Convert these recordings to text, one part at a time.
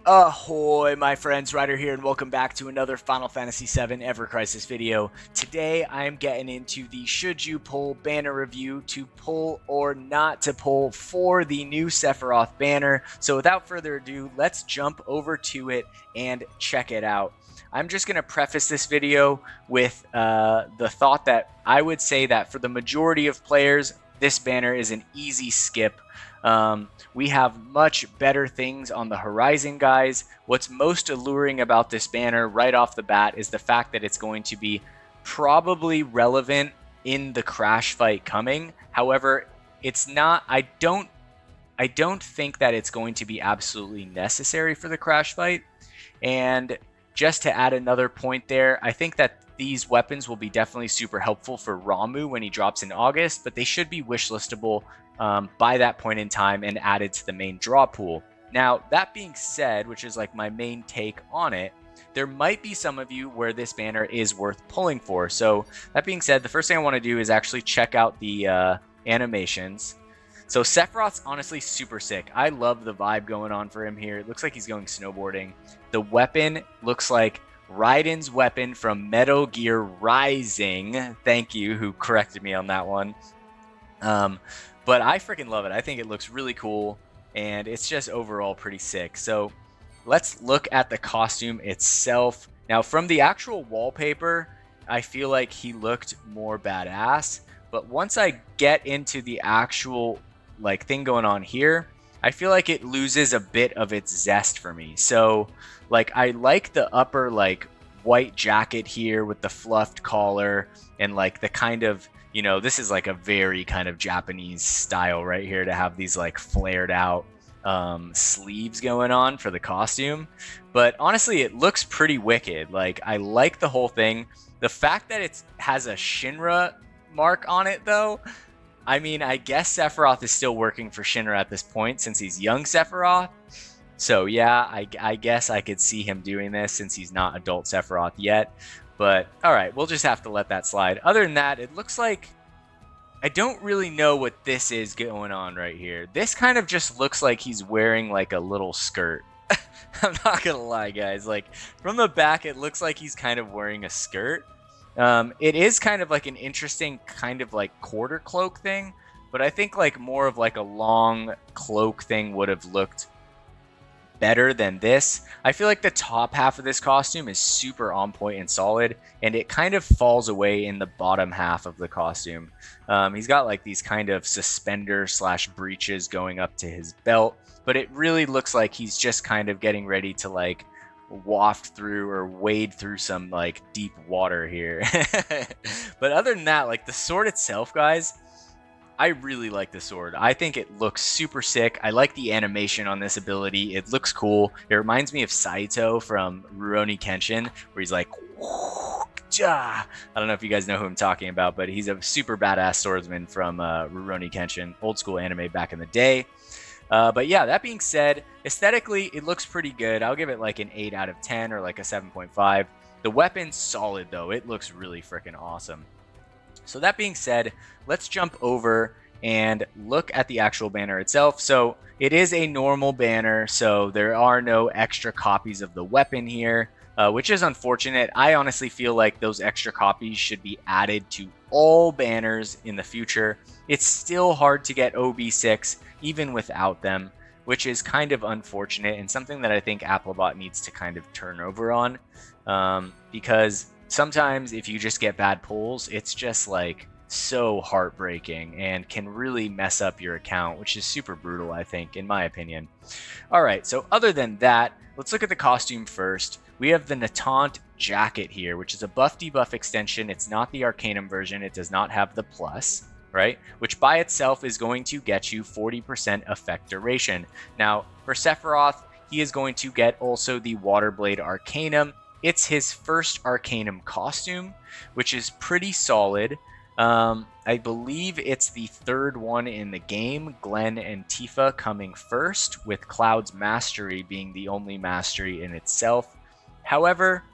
Ahoy, my friends, Ryder here, and welcome back to another Final Fantasy VII Ever Crisis video. Today, I am getting into the should you pull banner review, to pull or not to pull for the new Sephiroth banner. So without further ado, let's jump over to it and check it out. I'm just going to preface this video with the thought that I would say that for the majority of players, this banner is an easy skip. We have much better things on the horizon, guys. What's most alluring about this banner right off the bat is the fact that it's going to be probably relevant in the crash fight coming. However, it's not. I don't think that it's going to be absolutely necessary for the crash fight. And just to add another point there, I think that these weapons will be definitely super helpful for Ramu when he drops in August, but they should be wishlistable by that point in time and added to the main draw pool. Now, that being said, which is like my main take on it, there might be some of you where this banner is worth pulling for. So that being said, the first thing I want to do is actually check out the animations. So Sephiroth's honestly super sick. I love the vibe going on for him here. It looks like he's going snowboarding. The weapon looks like Raiden's weapon from Metal Gear Rising. Thank you, who corrected me on that one. But I freaking love it. I think it looks really cool, and it's just overall pretty sick. So let's look at the costume itself. Now, from the actual wallpaper, I feel like he looked more badass. But once I get into the actual like thing going on here, I feel like it loses a bit of its zest for me. So like I like the upper like white jacket here with the fluffed collar and like the kind of, you know, this is like a very kind of Japanese style right here to have these like flared out sleeves going on for the costume. But honestly, it looks pretty wicked. Like I like the whole thing. The fact that it has a Shinra mark on it though, I mean, I guess Sephiroth is still working for Shinra at this point since he's young Sephiroth. So yeah, I guess I could see him doing this since he's not adult Sephiroth yet. But all right, we'll just have to let that slide. Other than that, it looks like I don't really know what this is going on right here. This kind of just looks like he's wearing like a little skirt. I'm not gonna lie, guys. Like from the back, it looks like he's kind of wearing a skirt. It is kind of like an interesting kind of like quarter cloak thing, but I think like more of like a long cloak thing would have looked better than this. I feel like the top half of this costume is super on point and solid, and it kind of falls away in the bottom half of the costume. He's got like these kind of suspender slash breeches going up to his belt, but it really looks like he's just kind of getting ready to like waft through or wade through some like deep water here. But other than that, like the sword itself, guys, I really like the sword. I think it looks super sick. I like the animation on this ability. It looks cool. It reminds me of Saito from Rurouni Kenshin, where he's like, I don't know if you guys know who I'm talking about, but he's a super badass swordsman from Rurouni Kenshin, old school anime back in the day. But yeah, that being said, aesthetically, it looks pretty good. I'll give it like an 8 out of 10 or like a 7.5. The weapon's solid, though. It looks really freaking awesome. So that being said, let's jump over and look at the actual banner itself. So it is a normal banner, so there are no extra copies of the weapon here, which is unfortunate. I honestly feel like those extra copies should be added to all banners in the future. It's still hard to get OB6 even without them, which is kind of unfortunate and something that I think Applebot needs to kind of turn over on, because sometimes if you just get bad pulls, it's just like so heartbreaking and can really mess up your account, which is super brutal, I think, in my opinion. All right, so other than that, let's look at the costume first. We have the Natant jacket here, which is a buff debuff extension. It's not the Arcanum version. It does not have the plus, right? Which by itself is going to get you 40% effect duration. Now, for Sephiroth, he is going to get also the Waterblade Arcanum. It's his first Arcanum costume, which is pretty solid. I believe it's the third one in the game, Glenn and Tifa coming first, with Cloud's Mastery being the only mastery in itself. However,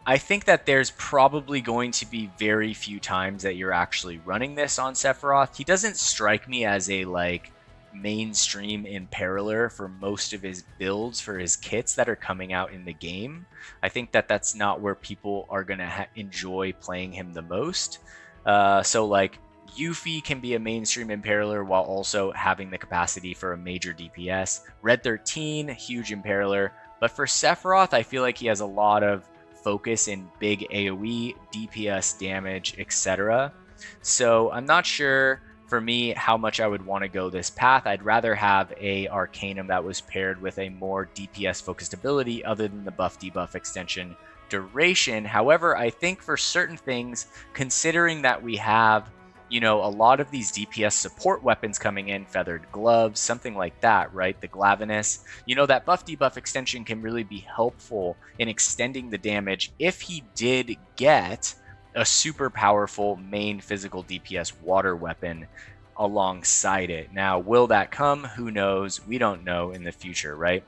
I think that there's probably going to be very few times that you're actually running this on Sephiroth. He doesn't strike me as a like mainstream imperiler for most of his builds for his kits that are coming out in the game. I think that that's not where people are going to enjoy playing him the most. So like Yuffie can be a mainstream imperiler while also having the capacity for a major DPS. Red 13, huge imperiler. But for Sephiroth, I feel like he has a lot of focus in big AoE, DPS damage, etc. So I'm not sure for me how much I would want to go this path. I'd rather have a Arcanum that was paired with a more DPS focused ability other than the buff debuff extension duration. However, I think for certain things, considering that we have a lot of these DPS support weapons coming in, feathered gloves, something like that, right? The Glavenus, that buff debuff extension can really be helpful in extending the damage if he did get a super powerful main physical DPS water weapon alongside it. Now, will that come? Who knows? We don't know in the future, right?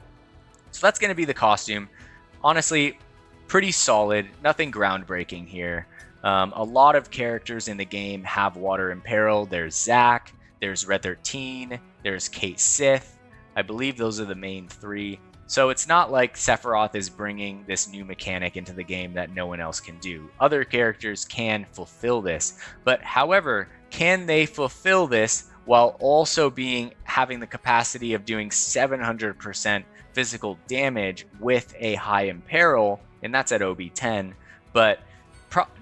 So that's going to be the costume. Honestly, pretty solid, nothing groundbreaking here. A lot of characters in the game have water in peril. There's Zack, there's Red 13, there's Kate Sith. I believe those are the main three. So it's not like Sephiroth is bringing this new mechanic into the game that no one else can do. Other characters can fulfill this, but however, can they fulfill this while also having the capacity of doing 700% physical damage with a high imperil, and that's at OB10, but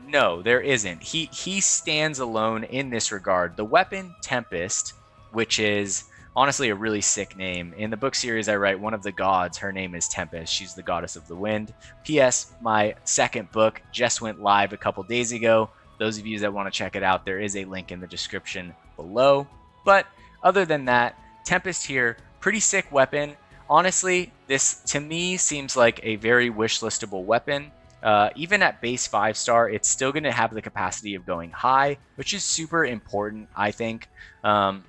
no, there isn't. He stands alone in this regard. The weapon Tempest, which is honestly a really sick name. In the book series I write, one of the gods, her name is Tempest. She's the goddess of the wind. P.S. My second book just went live a couple days ago. Those of you that want to check it out, there is a link in the description below. But other than that, Tempest here, pretty sick weapon. Honestly, this to me seems like a very wishlistable weapon. Even at base 5-star, it's still going to have the capacity of going high, which is super important, I think. And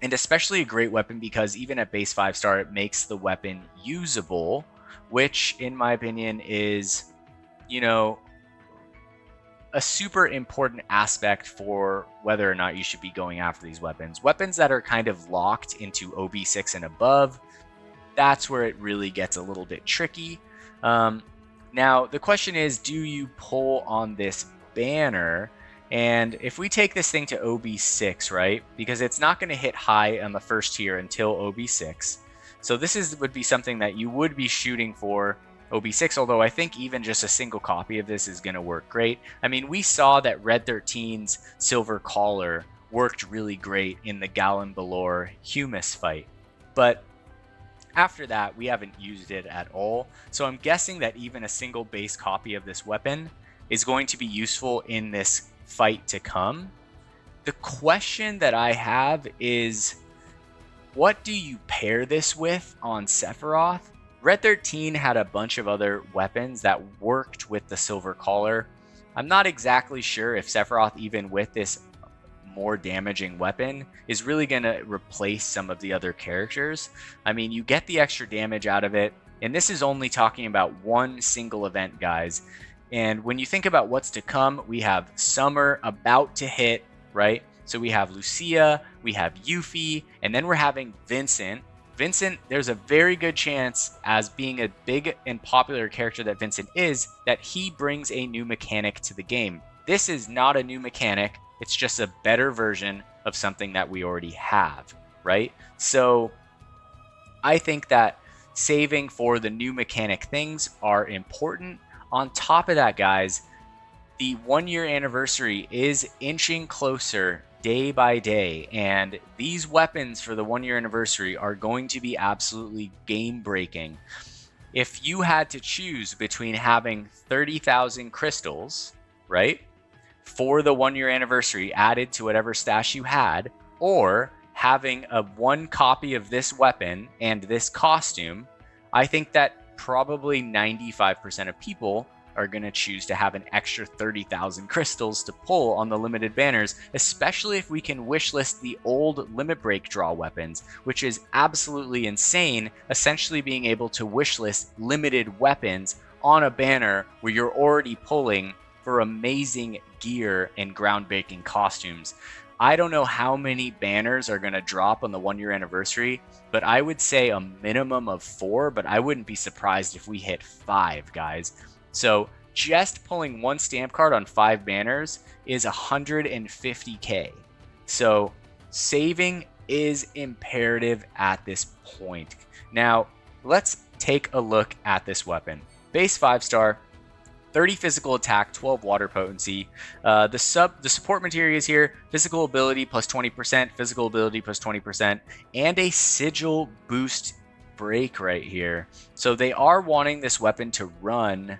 especially a great weapon because even at base 5-star, it makes the weapon usable, which in my opinion is, a super important aspect for whether or not you should be going after these weapons. Weapons that are kind of locked into OB6 and above, that's where it really gets a little bit tricky. Now, the question is, do you pull on this banner? And if we take this thing to OB6, right? Because it's not going to hit high on the first tier until OB6. So this would be something that you would be shooting for OB6, although I think even just a single copy of this is going to work great. I mean, we saw that Red 13's Silver Collar worked really great in the Gallon Balor Humus fight. But after that, we haven't used it at all. So I'm guessing that even a single base copy of this weapon is going to be useful in this fight to come. The question that I have is, what do you pair this with on Sephiroth? Red 13 had a bunch of other weapons that worked with the Silver Collar. I'm not exactly sure if Sephiroth, even with this more damaging weapon, is really going to replace some of the other characters. I mean, you get the extra damage out of it, and this is only talking about one single event, guys. And when you think about what's to come, we have Summer about to hit, right? So we have Lucia, we have Yuffie, and then we're having Vincent. Vincent, there's a very good chance, as being a big and popular character that Vincent is, that he brings a new mechanic to the game. This is not a new mechanic. It's just a better version of something that we already have, right? So I think that saving for the new mechanic things are important. On top of that, guys, the 1-year anniversary is inching closer day by day, and these weapons for the 1-year anniversary are going to be absolutely game-breaking. If you had to choose between having 30,000 crystals, right, for the 1-year anniversary added to whatever stash you had, or having a 1 copy of this weapon and this costume, I think that probably 95% of people are going to choose to have an extra 30,000 crystals to pull on the limited banners, especially if we can wishlist the old limit break draw weapons, which is absolutely insane, essentially being able to wishlist limited weapons on a banner where you're already pulling for amazing gear and groundbreaking costumes. I don't know how many banners are going to drop on the 1 year anniversary, but I would say a minimum of 4, but I wouldn't be surprised if we hit 5, guys. So just pulling one stamp card on 5 banners is 150k. So saving is imperative at this point. Now, let's take a look at this weapon. Base 5-star, 30 physical attack, 12 water potency. The support materials here: physical ability plus 20%, physical ability plus 20%, and a sigil boost break right here. So they are wanting this weapon to run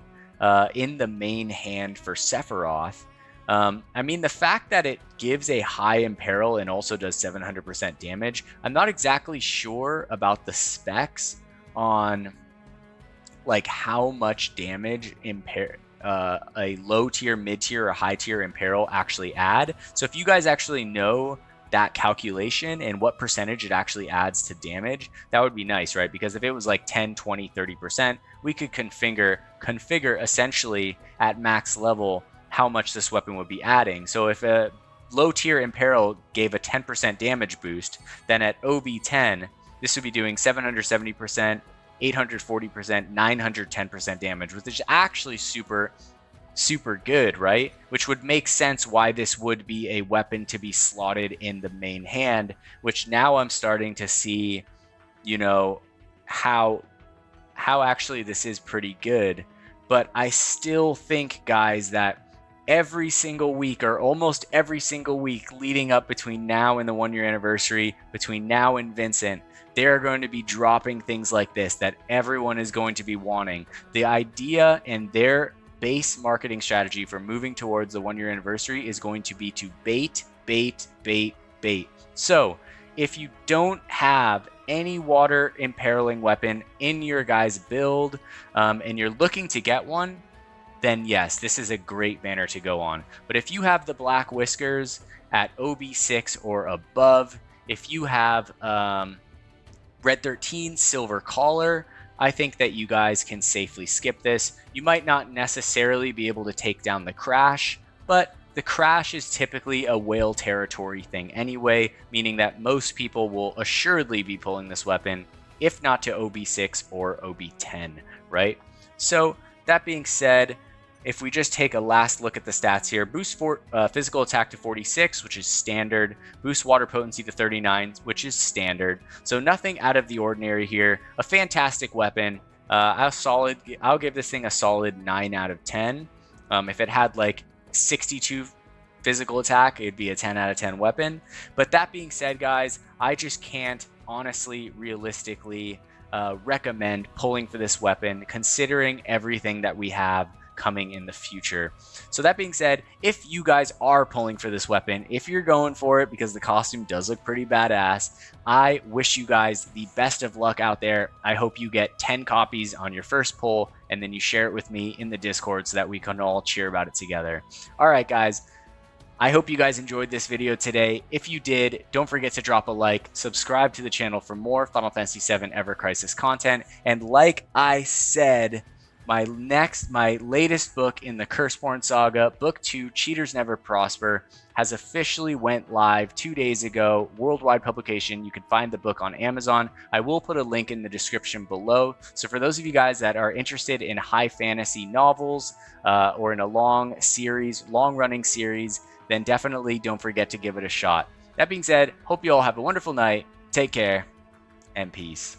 in the main hand for Sephiroth. I mean, the fact that it gives a high imperil and also does 700% damage, I'm not exactly sure about the specs on like how much damage a low tier, mid tier, or high tier imperil actually add. So if you guys actually know that calculation and what percentage it actually adds to damage, that would be nice, right? Because if it was like 10, 20, 30%, we could configure essentially at max level how much this weapon would be adding. So if a low tier imperil gave a 10% damage boost, then at OB10, this would be doing 770%, 840%, 910% damage, which is actually super good, right? Which would make sense why this would be a weapon to be slotted in the main hand, which now I'm starting to see, you know, how actually this is pretty good. But I still think, guys, that every single week, or almost every single week leading up between now and the 1 year anniversary, between now and Vincent, they're going to be dropping things like this that everyone is going to be wanting. The idea and their base marketing strategy for moving towards the 1 year anniversary is going to be to bait. So if you don't have any water imperiling weapon in your guys' build, and you're looking to get one, then yes, this is a great banner to go on. But if you have the Black Whiskers at OB6 or above, if you have Red 13 Silver Collar, I think that you guys can safely skip this. You might not necessarily be able to take down the Crash, but the Crash is typically a whale territory thing anyway, meaning that most people will assuredly be pulling this weapon, if not to OB6 or OB10, right? So that being said, if we just take a last look at the stats here, boost for physical attack to 46, which is standard. Boost water potency to 39, which is standard. So nothing out of the ordinary here. A fantastic weapon. I'll give this thing a solid 9 out of 10. If it had like 62 physical attack, it'd be a 10 out of 10 weapon. But that being said, guys, I just can't honestly, realistically recommend pulling for this weapon, considering everything that we have coming in the future. So that being said, if you guys are pulling for this weapon, if you're going for it because the costume does look pretty badass, I wish you guys the best of luck out there. I hope you get 10 copies on your first pull, and then you share it with me in the Discord so that we can all cheer about it together. All right, guys. I hope you guys enjoyed this video today. If you did, don't forget to drop a like, subscribe to the channel for more Final Fantasy VII Ever Crisis content, and like I said, my latest book in the Curseborn Saga, Book 2, Cheaters Never Prosper, has officially went live 2 days ago, worldwide publication. You can find the book on Amazon. I will put a link in the description below. So for those of you guys that are interested in high fantasy novels or in a long-running series, then definitely don't forget to give it a shot. That being said, hope you all have a wonderful night. Take care, and peace.